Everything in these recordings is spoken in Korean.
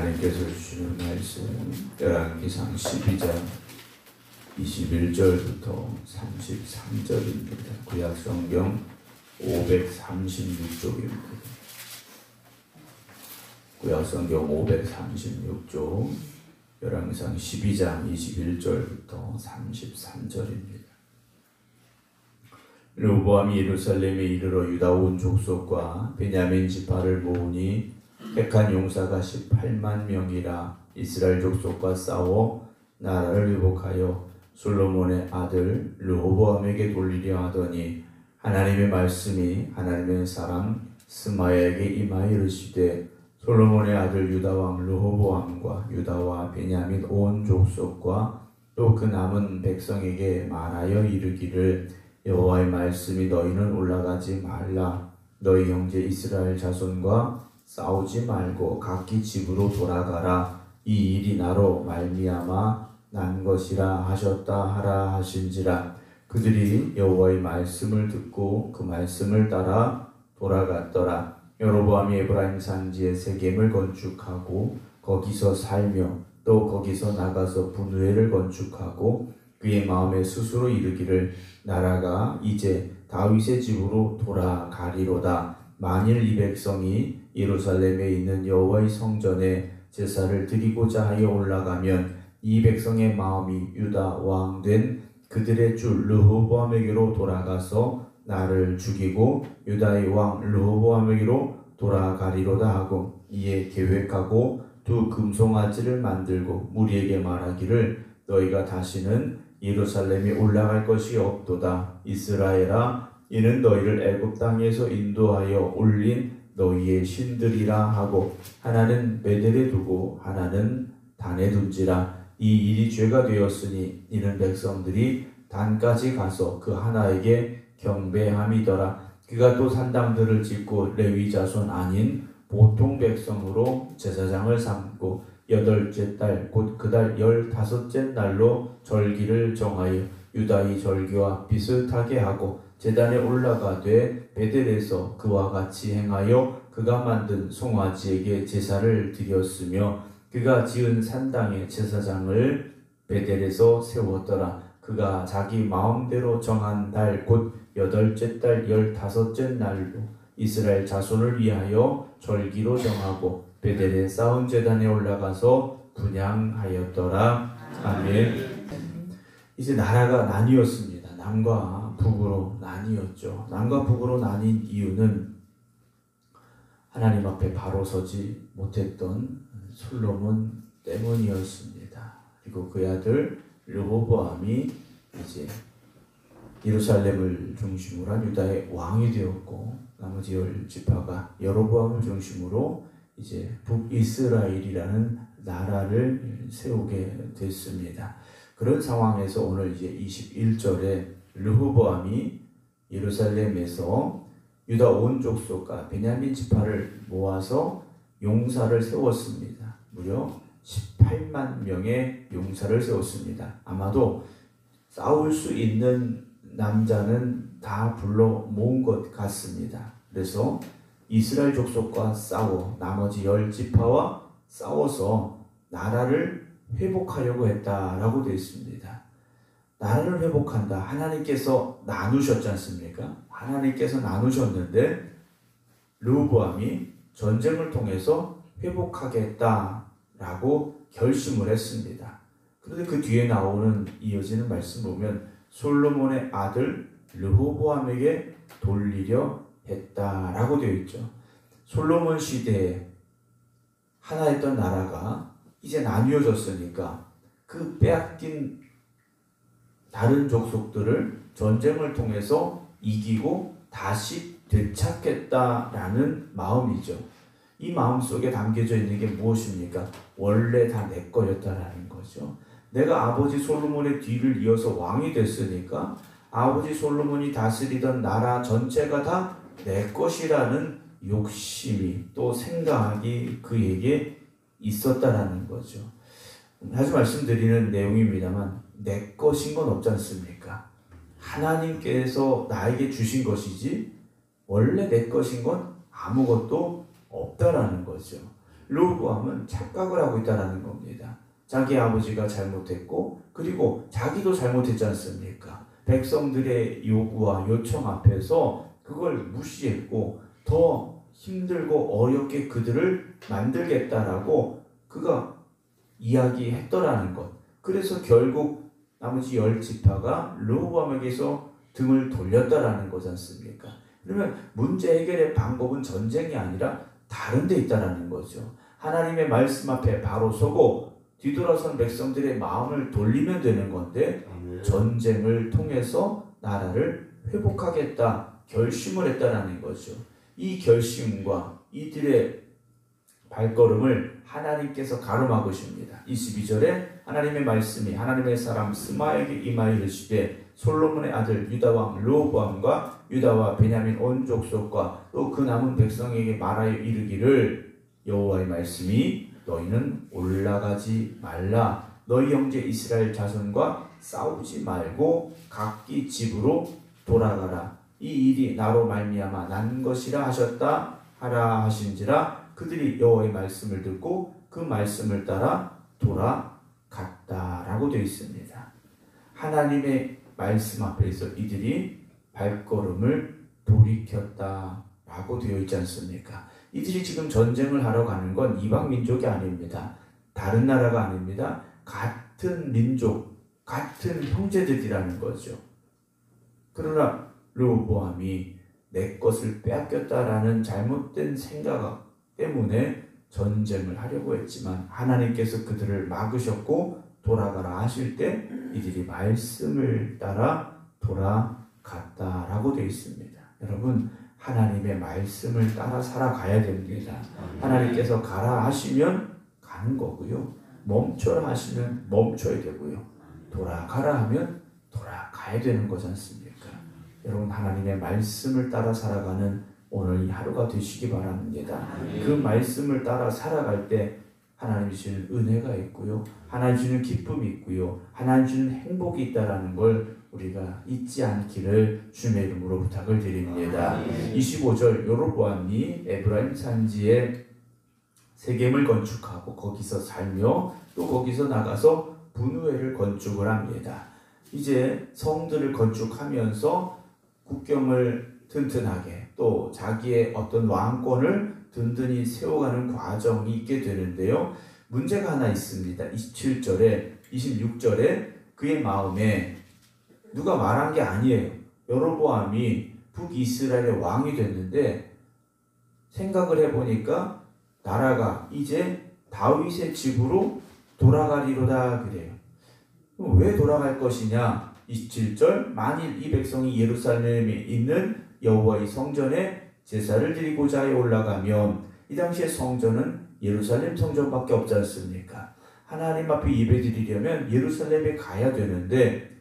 하나님께서 주시는 말씀 열왕기상 12장 21절부터 33절입니다. 구약성경 536쪽입니다. 구약성경 536쪽 열왕기상 12장 21절부터 33절입니다. 르호보암이 예루살렘에 이르러 유다 온 족속과 베냐민 지파를 모으니 택한 용사가 18만 명이라 이스라엘 족속과 싸워 나라를 회복하여 솔로몬의 아들 르호보암에게 돌리려 하더니 하나님의 말씀이 하나님의 사람 스마야에게 임하여 이르시되 솔로몬의 아들 유다왕 르호보암과 유다와 베냐민 온 족속과 또 그 남은 백성에게 말하여 이르기를 여호와의 말씀이 너희는 올라가지 말라. 너희 형제 이스라엘 자손과 싸우지 말고 각기 집으로 돌아가라. 이 일이 나로 말미암아 난 것이라 하셨다 하라 하신지라. 그들이 여호와의 말씀을 듣고 그 말씀을 따라 돌아갔더라. 여로보암이 에브라임 산지에 세겜을 건축하고 거기서 살며 또 거기서 나가서 분우엘을 건축하고 그의 마음에 스스로 이르기를 나라가 이제 다윗의 집으로 돌아가리로다. 만일 이 백성이 예루살렘에 있는 여호와의 성전에 제사를 드리고자 하여 올라가면 이 백성의 마음이 유다 왕 된 그들의 주 르호보암에게로 돌아가서 나를 죽이고 유다의 왕 르호보암에게로 돌아가리로다 하고 이에 계획하고 두 금송아지를 만들고 무리에게 말하기를 너희가 다시는 예루살렘에 올라갈 것이 없도다. 이스라엘아 이는 너희를 애굽 땅에서 인도하여 올린 너희의 신들이라 하고 하나는 베델에 두고 하나는 단에 둔지라. 이 일이 죄가 되었으니 이는 백성들이 단까지 가서 그 하나에게 경배함이더라. 그가 또 산당들을 짓고 레위 자손 아닌 보통 백성으로 제사장을 삼고 8째 달 곧 그 달 15째 날로 절기를 정하여 유다의 절기와 비슷하게 하고 제단에 올라가되 베델에서 그와 같이 행하여 그가 만든 송아지에게 제사를 드렸으며 그가 지은 산당에 제사장을 베델에서 세웠더라. 그가 자기 마음대로 정한 달 곧 8째 달 15째 날로 이스라엘 자손을 위하여 절기로 정하고 베델에 쌓은 제단에 올라가서 분향하였더라. 아멘. 이제 나라가 나뉘었습니다. 남과 북으로 나뉘었죠. 남과 북으로 나뉜 이유는 하나님 앞에 바로 서지 못했던 솔로몬 때문이었습니다. 그리고 그의 아들 르호보암이 이제 예루살렘을 중심으로 한 유다의 왕이 되었고 나머지 10지파가 여로보암을 중심으로 이제 북이스라엘이라는 나라를 세우게 됐습니다. 그런 상황에서 오늘 이제 21절에 르호보암이 예루살렘에서 유다 온 족속과 베냐민 지파를 모아서 용사를 세웠습니다. 무려 18만 명의 용사를 세웠습니다. 아마도 싸울 수 있는 남자는 다 불러 모은 것 같습니다. 그래서 이스라엘 족속과 싸워 나머지 10지파와 싸워서 나라를 회복하려고 했다라고 되어 있습니다. 나라를 회복한다. 하나님께서 나누셨지 않습니까? 하나님께서 나누셨는데 르호보암이 전쟁을 통해서 회복하겠다라고 결심을 했습니다. 그런데 그 뒤에 나오는 이어지는 말씀 보면 솔로몬의 아들 르호보암에게 돌리려 했다라고 되어 있죠. 솔로몬 시대에 하나였던 나라가 이제 나뉘어졌으니까 그 빼앗긴 다른 족속들을 전쟁을 통해서 이기고 다시 되찾겠다라는 마음이죠. 이 마음 속에 담겨져 있는 게 무엇입니까? 원래 다 내 거였다라는 거죠. 내가 아버지 솔로몬의 뒤를 이어서 왕이 됐으니까 아버지 솔로몬이 다스리던 나라 전체가 다 내 것이라는 욕심이 또 생각이 그에게 있었다라는 거죠. 자주 말씀드리는 내용입니다만 내 것인 건 없지 않습니까? 하나님께서 나에게 주신 것이지 원래 내 것인 건 아무것도 없다라는 거죠. 르호보암은 착각을 하고 있다는 겁니다. 자기 아버지가 잘못했고 그리고 자기도 잘못했지 않습니까? 백성들의 요구와 요청 앞에서 그걸 무시했고 더 힘들고 어렵게 그들을 만들겠다라고 그가 이야기했더라는 것. 그래서 결국 나머지 10지파가 르호보암에게서 등을 돌렸다라는 거지 않습니까? 그러면 문제 해결의 방법은 전쟁이 아니라 다른 데 있다라는 거죠. 하나님의 말씀 앞에 바로 서고 뒤돌아선 백성들의 마음을 돌리면 되는 건데 전쟁을 통해서 나라를 회복하겠다 결심을 했다라는 거죠. 이 결심과 이들의 발걸음을 하나님께서 가로막으십니다. 22절에 하나님의 말씀이 하나님의 사람 스마에게 임하여 이르시되 솔로몬의 아들 유다왕 르호보암과 유다와 베냐민 온 족속과 또 그 남은 백성에게 말하여 이르기를 여호와의 말씀이 너희는 올라가지 말라. 너희 형제 이스라엘 자손과 싸우지 말고 각기 집으로 돌아가라. 이 일이 나로 말미암아 난 것이라 하셨다 하라 하신지라. 그들이 여호와의 말씀을 듣고 그 말씀을 따라 돌아갔다라고 되어 있습니다. 하나님의 말씀 앞에서 이들이 발걸음을 돌이켰다라고 되어 있지 않습니까? 이들이 지금 전쟁을 하러 가는 건 이방 민족이 아닙니다. 다른 나라가 아닙니다. 같은 민족, 같은 형제들이라는 거죠. 그러나 르호보암이 내 것을 빼앗겼다라는 잘못된 생각 때문에 전쟁을 하려고 했지만 하나님께서 그들을 막으셨고 돌아가라 하실 때 이들이 말씀을 따라 돌아갔다라고 되어 있습니다. 여러분, 하나님의 말씀을 따라 살아가야 됩니다. 하나님께서 가라 하시면 가는 거고요. 멈춰라 하시면 멈춰야 되고요. 돌아가라 하면 돌아가야 되는 거지 않습니까? 여러분, 하나님의 말씀을 따라 살아가는 오늘 이 하루가 되시기 바랍니다. 그 말씀을 따라 살아갈 때 하나님 주시는 은혜가 있고요. 하나님 주시는 기쁨이 있고요. 하나님 주시는 행복이 있다라는 걸 우리가 잊지 않기를 주님의 이름으로 부탁을 드립니다. 25절 여로보암이 에브라임 산지에 세겜을 건축하고 거기서 살며 또 거기서 나가서 분우회를 건축을 합니다. 이제 성들을 건축하면서 국경을 튼튼하게 또 자기의 어떤 왕권을 든든히 세워가는 과정이 있게 되는데요. 문제가 하나 있습니다. 27절에 26절에 그의 마음에 누가 말한 게 아니에요. 여로보암이 북이스라엘의 왕이 됐는데 생각을 해보니까 나라가 이제 다윗의 집으로 돌아가리로다 그래요. 왜 돌아갈 것이냐? 27절 만일 이 백성이 예루살렘에 있는 여호와의 성전에 제사를 드리고자 해 올라가면 이 당시에 성전은 예루살렘 성전밖에 없지 않습니까? 하나님 앞에 예배드리려면 예루살렘에 가야 되는데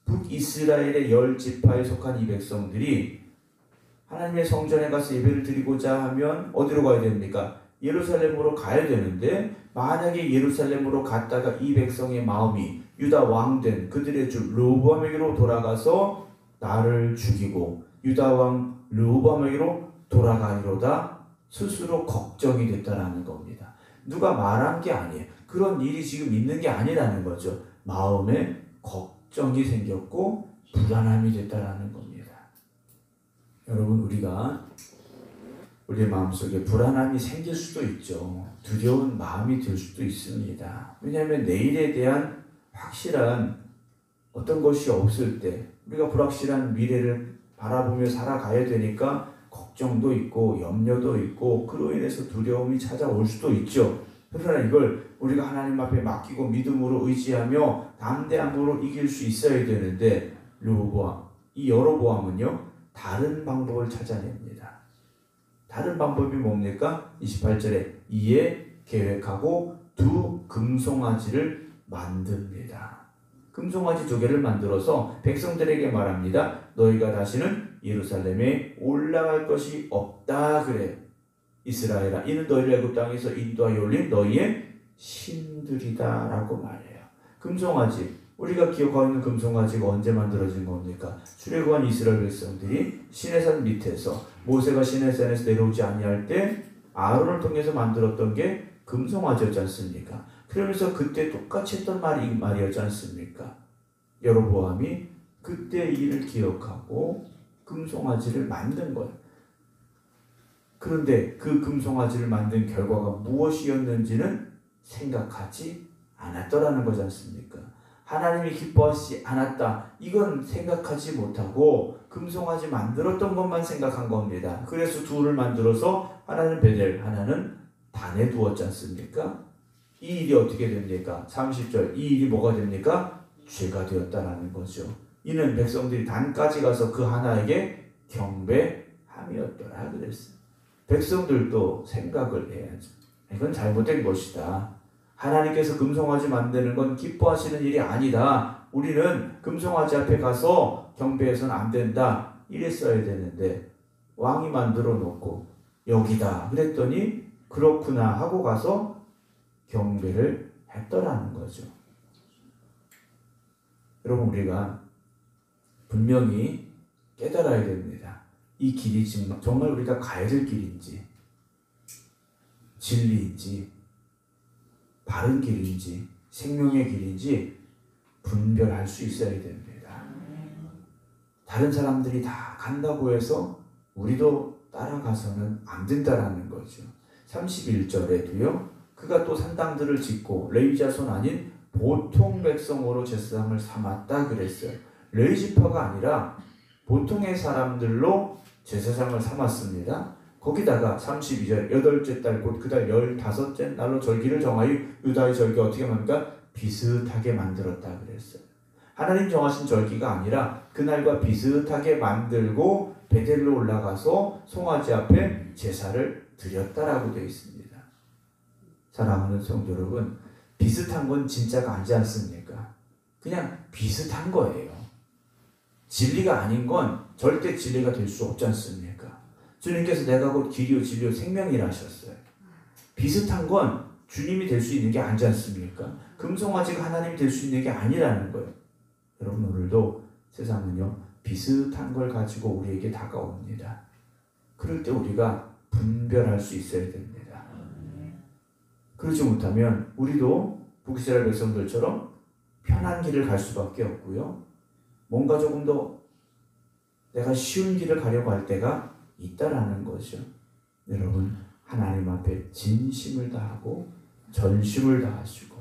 북이스라엘의 10지파에 속한 이 백성들이 하나님의 성전에 가서 예배를 드리고자 하면 어디로 가야 됩니까? 예루살렘으로 가야 되는데 만약에 예루살렘으로 갔다가 이 백성의 마음이 유다 왕된 그들의 주 르호보암에게로 돌아가서 나를 죽이고 유다 왕 르호보암에게로 돌아가리로다 스스로 걱정이 됐다라는 겁니다. 누가 말한 게 아니에요. 그런 일이 지금 있는 게 아니라는 거죠. 마음에 걱정이 생겼고 불안함이 됐다라는 겁니다. 여러분, 우리가 우리의 마음속에 불안함이 생길 수도 있죠. 두려운 마음이 들 수도 있습니다. 왜냐하면 내일에 대한 확실한 어떤 것이 없을 때 우리가 불확실한 미래를 바라보며 살아가야 되니까 걱정도 있고 염려도 있고 그로 인해서 두려움이 찾아올 수도 있죠. 그러나 이걸 우리가 하나님 앞에 맡기고 믿음으로 의지하며 담대함으로 이길 수 있어야 되는데 이 여로보암은요 다른 방법을 찾아냅니다. 다른 방법이 뭡니까? 28절에 이에 계획하고 두 금송아지를 만듭니다. 금송아지 2개를 만들어서 백성들에게 말합니다. 너희가 다시는 예루살렘에 올라갈 것이 없다 그래요. 이스라엘아, 이는 너희를 애굽 땅에서 인도하여 올린 너희의 신들이다 라고 말해요. 금송아지, 우리가 기억하고 있는 금송아지가 언제 만들어진 겁니까? 출애굽한 이스라엘 백성들이 시내산 밑에서 모세가 시내산에서 내려오지 아니할 때 아론을 통해서 만들었던 게 금송아지였지 않습니까? 그러면서 그때 똑같이 했던 말이었지 않습니까? 여로보암이 그때 일을 기억하고 금송아지를 만든 거예요. 그런데 그 금송아지를 만든 결과가 무엇이었는지는 생각하지 않았더라는 거지 않습니까? 하나님이 기뻐하지 않았다. 이건 생각하지 못하고 금송아지 만들었던 것만 생각한 겁니다. 그래서 둘을 만들어서 하나는 베델, 하나는 단에 두었지 않습니까? 이 일이 어떻게 됩니까? 30절 이 일이 뭐가 됩니까? 죄가 되었다라는 거죠. 이는 백성들이 단까지 가서 그 하나에게 경배함이었더라 그랬어요. 백성들도 생각을 해야죠. 이건 잘못된 것이다. 하나님께서 금송아지 만드는 건 기뻐하시는 일이 아니다. 우리는 금송아지 앞에 가서 경배해서는 안 된다. 이랬어야 되는데 왕이 만들어 놓고 여기다 그랬더니 그렇구나 하고 가서 경배를 했더라는 거죠. 여러분 우리가 분명히 깨달아야 됩니다. 이 길이 정말 우리가 가야 될 길인지 진리인지 바른 길인지 생명의 길인지 분별할 수 있어야 됩니다. 다른 사람들이 다 간다고 해서 우리도 따라가서는 안 된다라는 거죠. 31절에도요. 그가 또 산당들을 짓고 레위 자손 아닌 보통 백성으로 제사장을 삼았다 그랬어요. 레위 지파가 아니라 보통의 사람들로 제사장을 삼았습니다. 거기다가 32절 8째 달 곧 그달 15째 날로 절기를 정하여 유다의 절기 어떻게 합니까? 비슷하게 만들었다 그랬어요. 하나님 정하신 절기가 아니라 그날과 비슷하게 만들고 베델로 올라가서 송아지 앞에 제사를 드렸다라고 되어 있습니다. 사랑하는 성도 여러분, 비슷한 건 진짜가 아니지 않습니까? 그냥 비슷한 거예요. 진리가 아닌 건 절대 진리가 될 수 없지 않습니까? 주님께서 내가 곧 길이요 진리요 생명이라 하셨어요. 비슷한 건 주님이 될 수 있는 게 아니지 않습니까? 금송아지가 하나님이 될 수 있는 게 아니라는 거예요. 여러분 오늘도 세상은요 비슷한 걸 가지고 우리에게 다가옵니다. 그럴 때 우리가 분별할 수 있어야 됩니다. 그렇지 못하면 우리도 북이스라엘 백성들처럼 편한 길을 갈 수밖에 없고요. 뭔가 조금 더 내가 쉬운 길을 가려고 할 때가 있다라는 거죠. 여러분 하나님 앞에 진심을 다하고 전심을 다하시고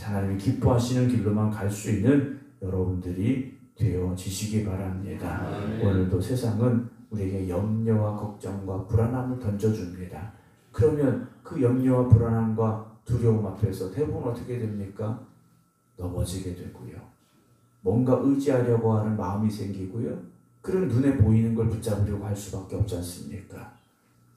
하나님이 기뻐하시는 길로만 갈 수 있는 여러분들이 되어지시기 바랍니다. 오늘도 세상은 우리에게 염려와 걱정과 불안함을 던져줍니다. 그러면 그 염려와 불안함과 두려움 앞에서 대부분 어떻게 됩니까? 넘어지게 되고요. 뭔가 의지하려고 하는 마음이 생기고요. 그런 눈에 보이는 걸 붙잡으려고 할 수밖에 없지 않습니까?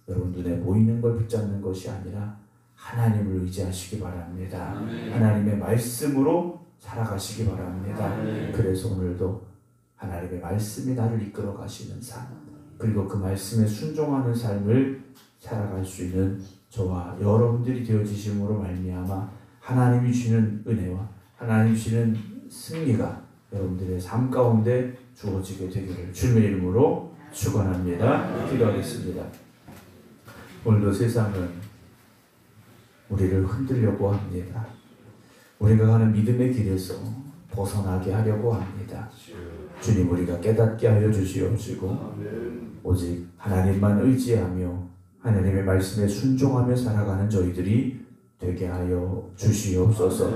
여러분 눈에 보이는 걸 붙잡는 것이 아니라 하나님을 의지하시기 바랍니다. 하나님의 말씀으로 살아가시기 바랍니다. 그래서 오늘도 하나님의 말씀이 나를 이끌어 가시는 삶, 그리고 그 말씀에 순종하는 삶을 살아갈 수 있는 저와 여러분들이 되어지심으로 말미암아 하나님이 주시는 은혜와 하나님이 주시는 승리가 여러분들의 삶 가운데 주어지게 되기를 주님의 이름으로 축원합니다. 기도하겠습니다. 오늘도 세상은 우리를 흔들려고 합니다. 우리가 가는 믿음의 길에서 벗어나게 하려고 합니다. 주님 우리가 깨닫게 하여 주시옵시고 오직 하나님만 의지하며 하나님의 말씀에 순종하며 살아가는 저희들이 되게 하여 주시옵소서.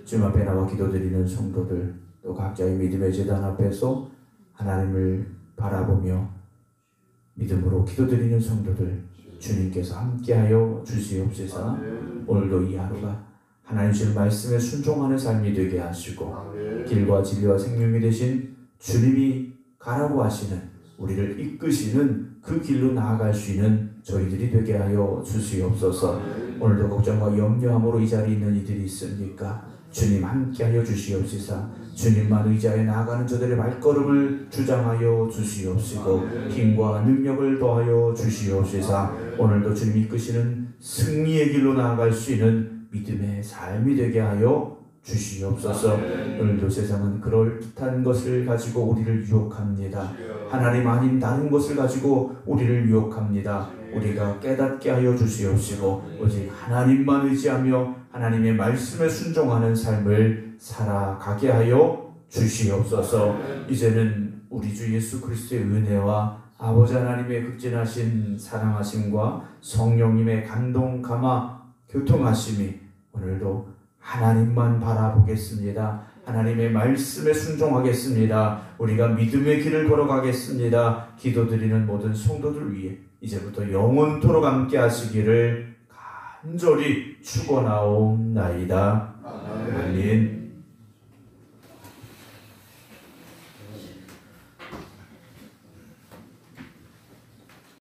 주님 앞에 나와 기도드리는 성도들 또 각자의 믿음의 제단 앞에서 하나님을 바라보며 믿음으로 기도드리는 성도들 주님께서 함께하여 주시옵소서. 오늘도 이 하루가 하나님 주신 말씀에 순종하는 삶이 되게 하시고 길과 진리와 생명이 되신 주님이 가라고 하시는 우리를 이끄시는 그 길로 나아갈 수 있는 저희들이 되게 하여 주시옵소서. 오늘도 걱정과 염려함으로 이 자리에 있는 이들이 있습니까? 주님 함께하여 주시옵시사. 주님만 의지하여 나아가는 저들의 발걸음을 주장하여 주시옵시고 힘과 능력을 더하여 주시옵시사. 오늘도 주님 이끄시는 승리의 길로 나아갈 수 있는 믿음의 삶이 되게 하여 주시옵소서. 오늘도 세상은 그럴듯한 것을 가지고 우리를 유혹합니다. 하나님 아닌 다른 것을 가지고 우리를 유혹합니다. 우리가 깨닫게 하여 주시옵시고 오직 하나님만 의지하며 하나님의 말씀에 순종하는 삶을 살아가게 하여 주시옵소서. 이제는 우리 주 예수 그리스도의 은혜와 아버지 하나님의 극진하신 사랑하심과 성령님의 감동 감화 교통하심이 오늘도 하나님만 바라보겠습니다. 하나님의 말씀에 순종하겠습니다. 우리가 믿음의 길을 걸어가겠습니다. 기도드리는 모든 성도들 위해 이제부터 영원토록 함께 하시기를 간절히 축원하옵나이다. 아멘.